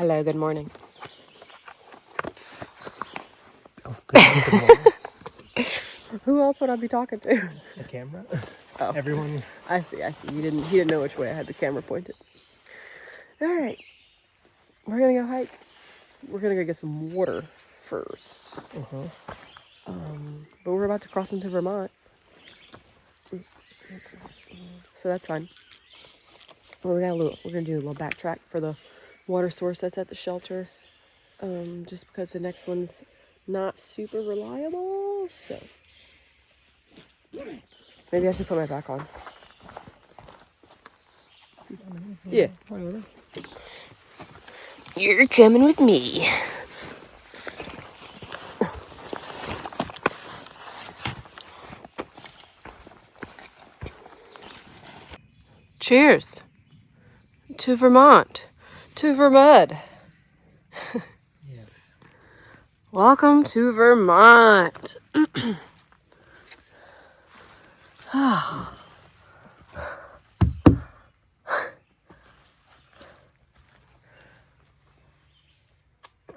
Hello, good morning. Oh, good morning. Who else would I be talking to? The camera. Oh, Everyone. I see. He didn't know which way I had the camera pointed. All right, we're gonna go hike. We're gonna go get some water first. But we're about to cross into Vermont, so that's fine. Well, we're gonna do a little backtrack for the water source that's at the shelter. Just because the next one's not super reliable, so maybe I should put my back on. Yeah. You're coming with me. Cheers to Vermont, to Vermud. Yes. Welcome to Vermont. I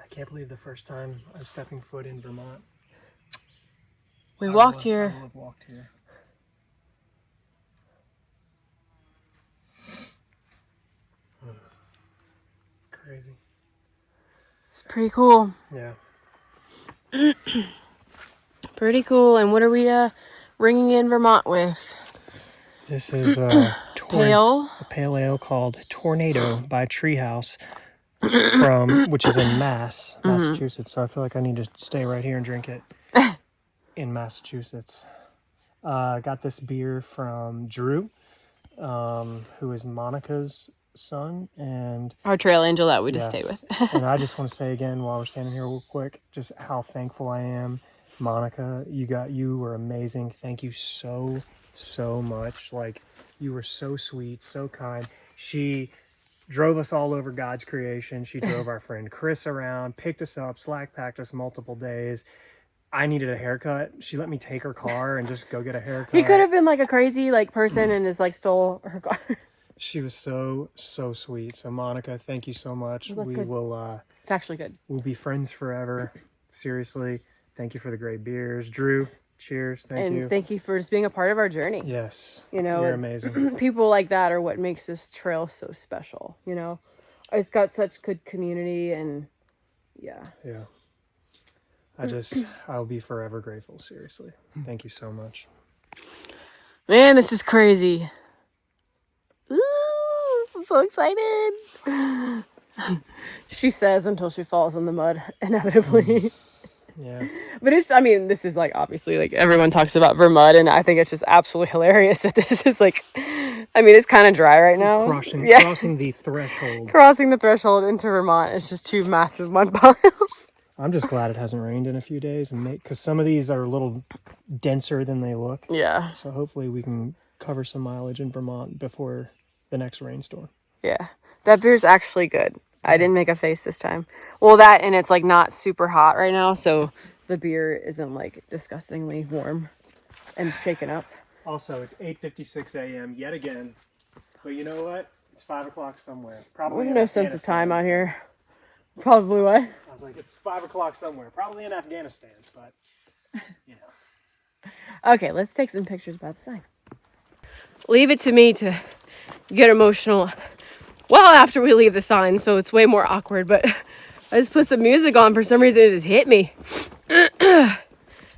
can't believe the first time I'm stepping foot in Vermont. We walked here. I will have walked here. Crazy. It's pretty cool. Yeah. Pretty cool. And what are we ringing in Vermont with? This is a Pale ale called Tornado by Treehouse which is in Massachusetts. So I feel like I need to stay right here and drink it in Massachusetts. Got this beer from Thru, who is Monica's son, and our trail angel that we just stay with. And I just want to say again, while we're standing here real quick, just how thankful I am. Monica, you were amazing. Thank you so much. Like, you were so sweet, so kind. She drove us all over God's creation. She drove our friend Chris around, picked us up, slack packed us multiple days. I needed a haircut. She let me take her car and just go get a haircut. He could have been like a crazy person and just like stole her car. She was so sweet. So Monica, thank you so much. Well, we good. will It's actually good. We'll be friends forever. Seriously. Thank you for the great beers. Thru, cheers. Thank you. And thank you for just being a part of our journey. Yes. You know, you're amazing. People like that are what makes this trail so special, you know. It's got such good community and yeah. Yeah. I'll be forever grateful, seriously. Thank you so much. Man, this is crazy. Ooh, I'm so excited. She says until she falls in the mud, inevitably. Yeah. But this is like, obviously, like, everyone talks about Vermont, and I think it's just absolutely hilarious that this is like, it's kind of dry right now. Crossing the threshold. Crossing the threshold into Vermont is just two massive mud piles. I'm just glad it hasn't rained in a few days, because some of these are a little denser than they look. Yeah. So hopefully we can cover some mileage in Vermont before the next rainstorm. Yeah. That beer's actually good. I didn't make a face this time. Well, that, and it's like not super hot right now, so the beer isn't like disgustingly warm and shaken up. Also, it's 8:56 a.m. yet again. But you know what? It's 5 o'clock somewhere. Probably. We have no sense of time out here. Probably what? I was like, it's 5 o'clock somewhere. Probably in Afghanistan, but you know. Okay, let's take some pictures by the sign. Leave it to me to get emotional well after we leave the sign, so it's way more awkward, but I just put some music on. For some reason, it just hit me.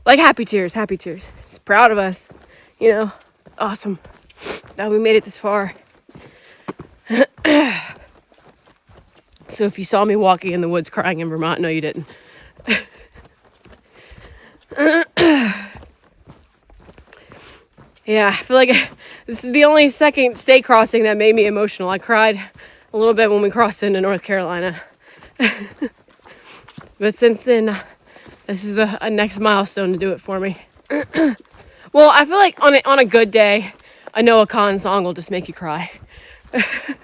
Like happy tears. Just proud of us. You know, awesome that we made it this far. So if you saw me walking in the woods crying in Vermont, no, you didn't. Yeah, I feel like this is the only second state crossing that made me emotional. I cried a little bit when we crossed into North Carolina. But since then, this is the next milestone to do it for me. Well, I feel like on a good day, a Noah Khan song will just make you cry.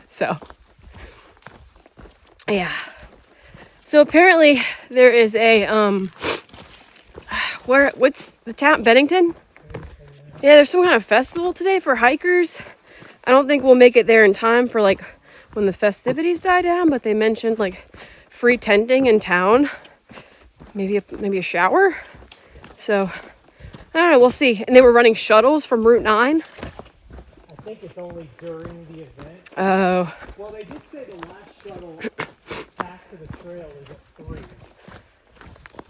So, yeah. So apparently there is a, what's the town? Bennington? Yeah, there's some kind of festival today for hikers. I don't think we'll make it there in time for like when the festivities die down, but they mentioned like free tenting in town, maybe a shower. So I don't know, we'll see. And they were running shuttles from Route 9. I think it's only during the event. Oh. Well, they did say the last shuttle back to the trail is at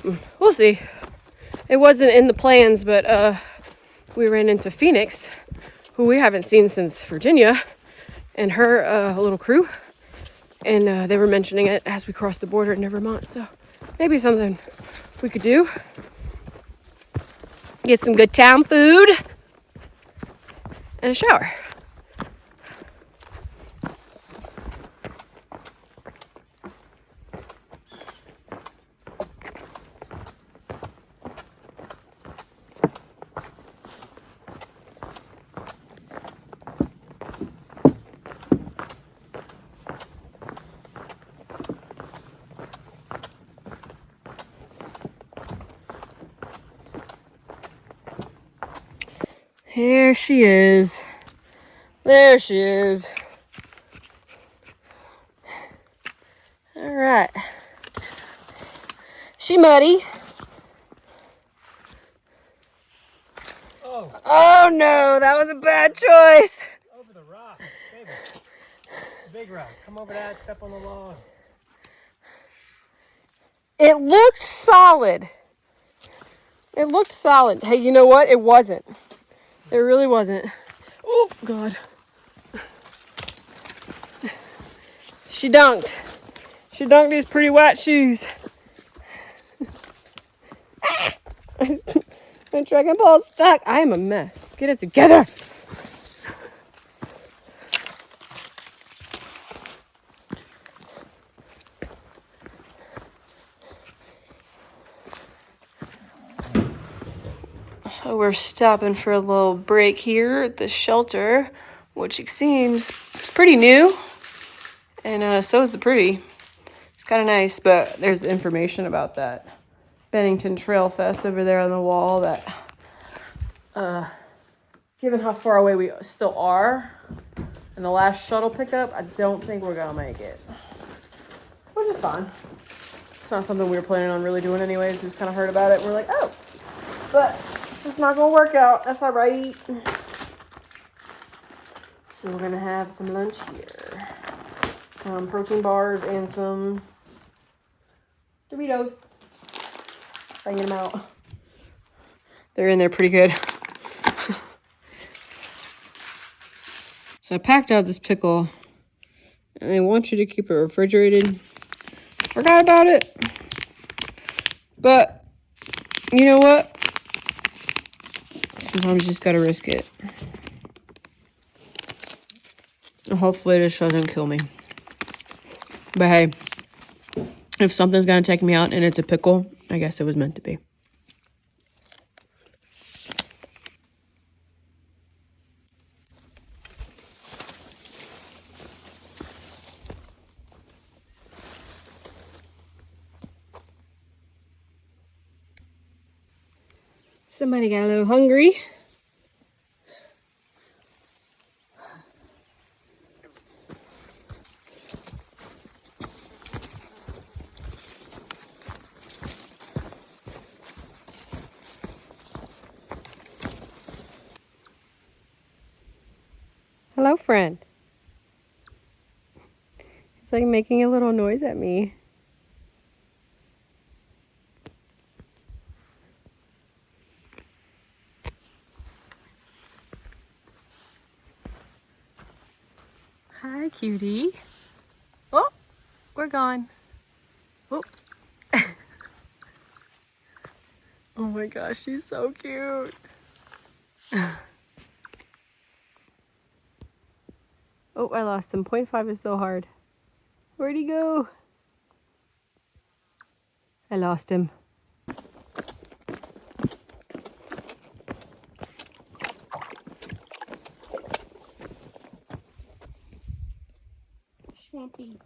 3. We'll see. It wasn't in the plans, but we ran into Phoenix, who we haven't seen since Virginia, and her little crew. And they were mentioning it as we crossed the border into Vermont. So maybe something we could do. Get some good town food and a shower. There she is. There she is. All right. She muddy. Oh no, that was a bad choice. Over the rock, baby. Big rock. Come over that, step on the log. It looked solid. It looked solid. Hey, you know what? It wasn't. It really wasn't. Oh, God. She dunked. She dunked these pretty white shoes. My dragon ball's stuck. I am a mess. Get it together. So we're stopping for a little break here at the shelter, which it seems it's pretty new. And so is the pretty. It's kind of nice, but there's information about that Bennington Trail Fest over there on the wall that, given how far away we still are and the last shuttle pickup, I don't think we're gonna make it. Which is fine. It's not something we were planning on really doing anyways. We just kind of heard about it and we're like, oh, but this is not gonna work out. That's all right. So we're gonna have some lunch here. Some protein bars and some Doritos. Banging them out. They're in there pretty good. So I packed out this pickle. And they want you to keep it refrigerated. Forgot about it. But, you know what? Sometimes you just gotta risk it. And hopefully this doesn't kill me. But hey, if something's gonna take me out and it's a pickle, I guess it was meant to be. Somebody got a little hungry. Hello, friend. It's like making a little noise at me. Hi, cutie. Oh, we're gone. Oh. Oh my gosh, she's so cute. Oh, I lost him. 0.5 is so hard. Where'd he go? I lost him. Swampy.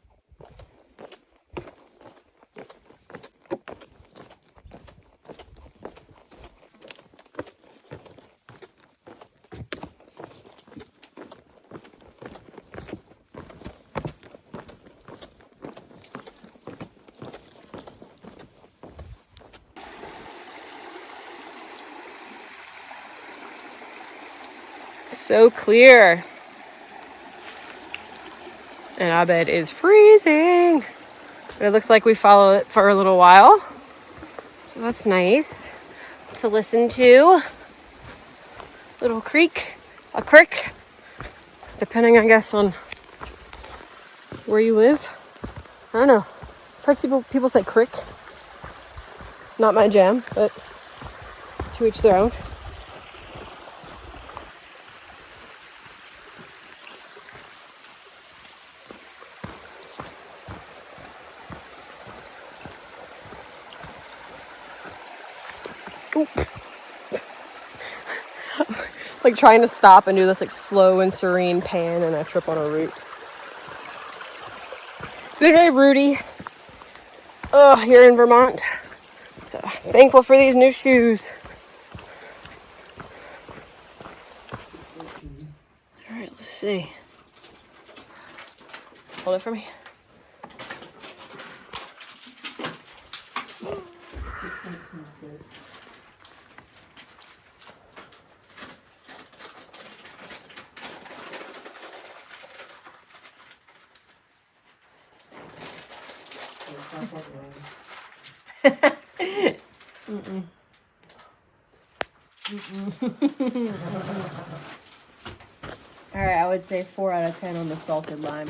So clear. And our bed is freezing. But it looks like we follow it for a little while. So that's nice to listen to. Little creek, a creek, depending, I guess, on where you live. I don't know. I've heard people say crick. Not my jam, but to each their own. Like trying to stop and do this like slow and serene pan, and I trip on a root. It's been very rooty here in Vermont. So thankful for these new shoes. All right, let's see. Hold it for me. All right, I would say 4 out of 10 on the salted lime.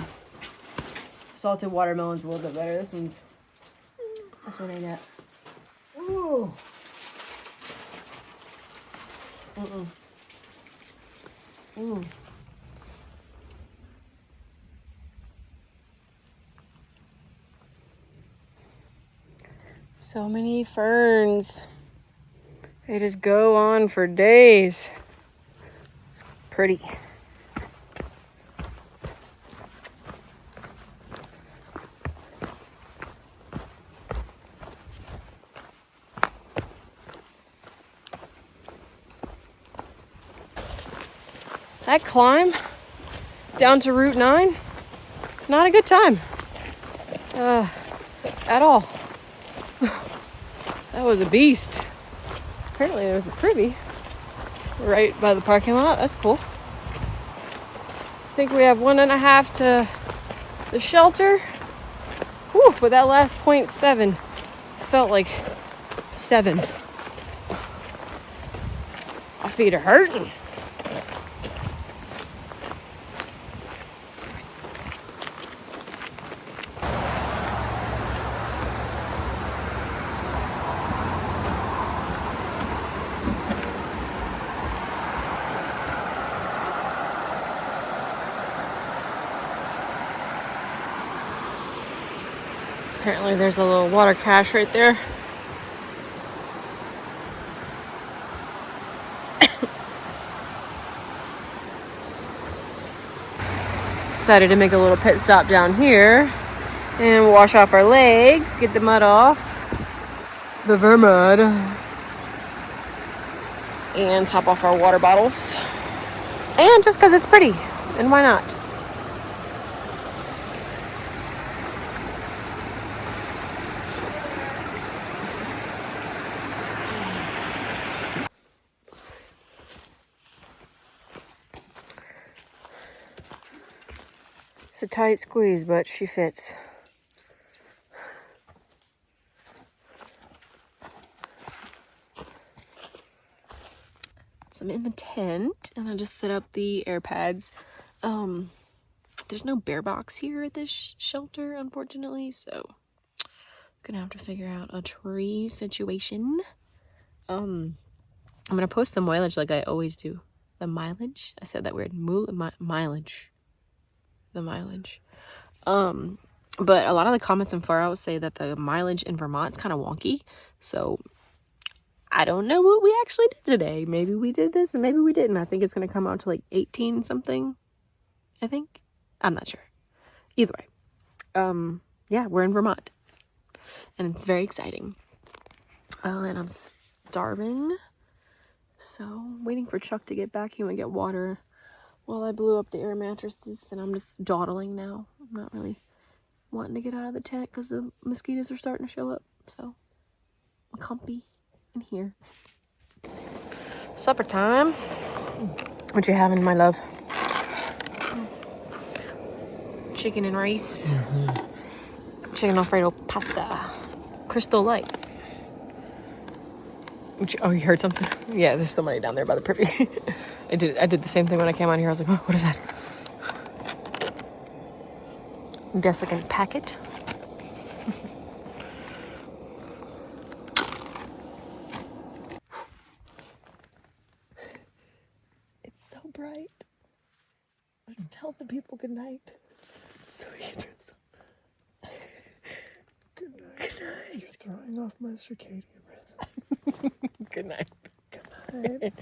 Salted watermelon's a little bit better. This one ain't that. Ooh. So many ferns. They just go on for days. It's pretty. That climb down to Route 9, not a good time. At all. That was a beast. Apparently there was a privy right by the parking lot. That's cool. I think we have 1.5 to the shelter. Whew, but that last 0.7 felt like 7. My feet are hurting. Apparently there's a little water cache right there. Decided to make a little pit stop down here and wash off our legs, get the mud off, the vermud, and top off our water bottles. And just because it's pretty, and why not? It's a tight squeeze, but she fits. So I'm in the tent, and I just set up the air pads. There's no bear box here at this shelter, unfortunately, so I'm gonna have to figure out a tree situation. I'm gonna post the mileage like I always do. The mileage? I said that weird. Mileage. The mileage. But a lot of the comments and far out say that the mileage in Vermont's kind of wonky. So I don't know what we actually did today. Maybe we did this and maybe we didn't. I think it's gonna come out to like 18 something. I think. I'm not sure. Either way. Yeah, we're in Vermont. And it's very exciting. And I'm starving. So waiting for Chuck to get back. He went get water while I blew up the air mattresses, and I'm just dawdling now. I'm not really wanting to get out of the tent because the mosquitoes are starting to show up. So I'm comfy in here. Supper time. What you having, my love? Chicken and rice. Chicken Alfredo pasta. Crystal Light. Oh, you heard something? Yeah, there's somebody down there by the privy. I did the same thing when I came out here. I was like, oh, what is that? Desiccant packet. It's so bright. Let's tell the people good night. So we can turn some. Good night. Good night. You're throwing off my circadian rhythm. Good night. Good night.